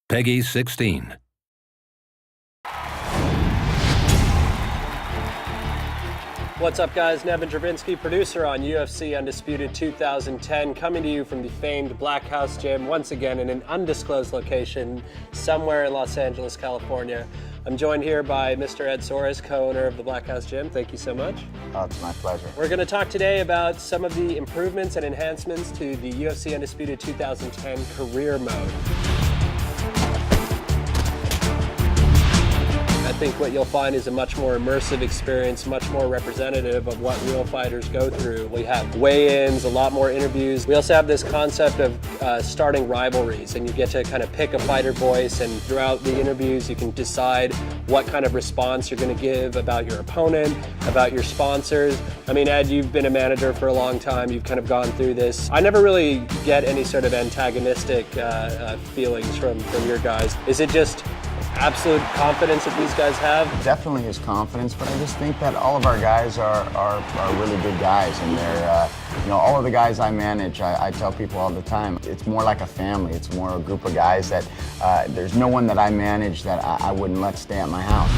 Peggy 16. What's up, guys? Nevin Dravinsky, producer on UFC Undisputed 2010, coming to you from the famed Black House Gym, once again in an undisclosed location somewhere in Los Angeles, California. I'm joined here by Mr. Ed Soares, co-owner of the Black House Gym. Thank you so much. Oh, it's my pleasure. We're going to talk today about some of the improvements and enhancements to the UFC Undisputed 2010 career mode. I think what you'll find is a much more immersive experience, much more representative of what real fighters go through. We have weigh-ins, a lot more interviews. We also have this concept of starting rivalries, and you get to kind of pick a fighter voice, and throughout the interviews you can decide what kind of response you're going to give about your opponent, about your sponsors. I mean, Ed, you've been a manager for a long time. You've kind of gone through this. I never really get any sort of antagonistic feelings from your guys. Is it just absolute confidence that these guys have? Definitely is confidence, but I just think that all of our guys are really good guys, and they're, all of the guys I manage, I tell people all the time, it's more like a family. It's more a group of guys that there's no one that I manage that I wouldn't let stay at my house.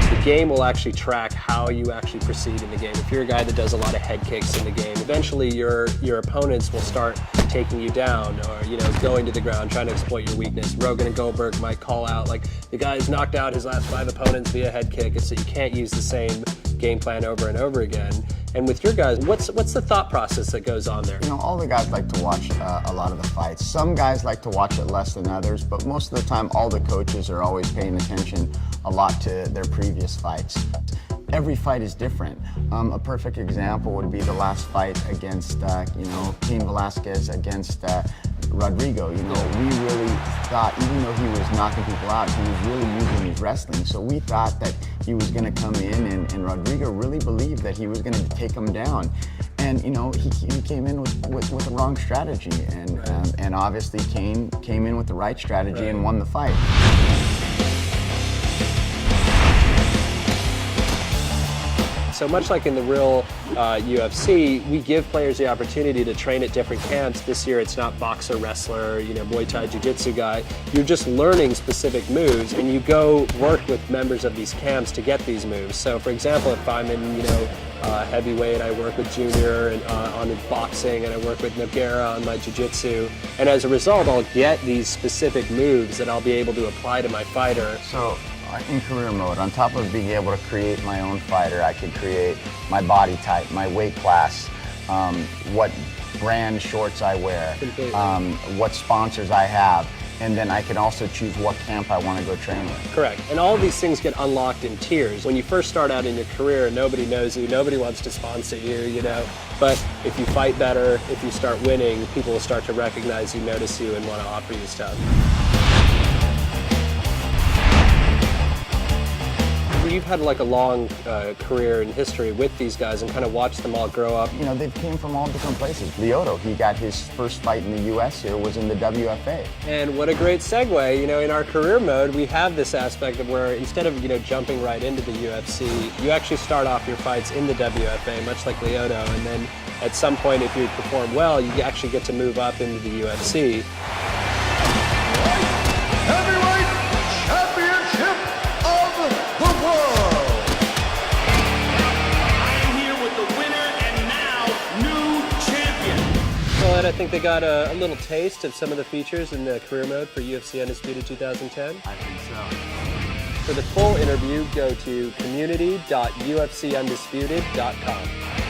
The game will actually track how you actually proceed in the game. If you're a guy that does a lot of head kicks in the game, eventually your opponents will start taking you down, or going to the ground, trying to exploit your weakness. Rogan and Goldberg might call out, like, the guy's knocked out his last 5 opponents via head kick, so you can't use the same game plan over and over again. And with your guys, what's the thought process that goes on there? All the guys like to watch a lot of the fights. Some guys like to watch it less than others, but most of the time all the coaches are always paying attention a lot to their previous fights. Every fight is different. A perfect example would be the last fight against, Cain Velasquez against Rodrigo. We really thought, even though he was knocking people out, he was really using his wrestling. So we thought that he was going to come in, and Rodrigo really believed that he was going to take him down. And he came in with the wrong strategy, and obviously Cain came in with the right strategy and won the fight. So much like in the real UFC, we give players the opportunity to train at different camps. This year it's not boxer, wrestler, Muay Thai, Jiu-Jitsu guy. You're just learning specific moves, and you go work with members of these camps to get these moves. So for example, if I'm in heavyweight, I work with Junior and on boxing, and I work with Nogueira on my Jiu-Jitsu. And as a result, I'll get these specific moves that I'll be able to apply to my fighter. So, in career mode, on top of being able to create my own fighter, I could create my body type, my weight class, what brand shorts I wear, what sponsors I have, and then I can also choose what camp I want to go train with. Correct. And all of these things get unlocked in tiers. When you first start out in your career, nobody knows you, nobody wants to sponsor you, But if you fight better, if you start winning, people will start to recognize you, notice you, and want to offer you stuff. You've had like a long career and history with these guys and kind of watched them all grow up. They came from all different places. Lyoto, he got his first fight in the US here, was in the WFA. And what a great segue, in our career mode, we have this aspect of where instead of, jumping right into the UFC, you actually start off your fights in the WFA, much like Lyoto, and then at some point, if you perform well, you actually get to move up into the UFC. I think they got a little taste of some of the features in the career mode for UFC Undisputed 2010. I think so. For the full interview, go to community.ufcundisputed.com.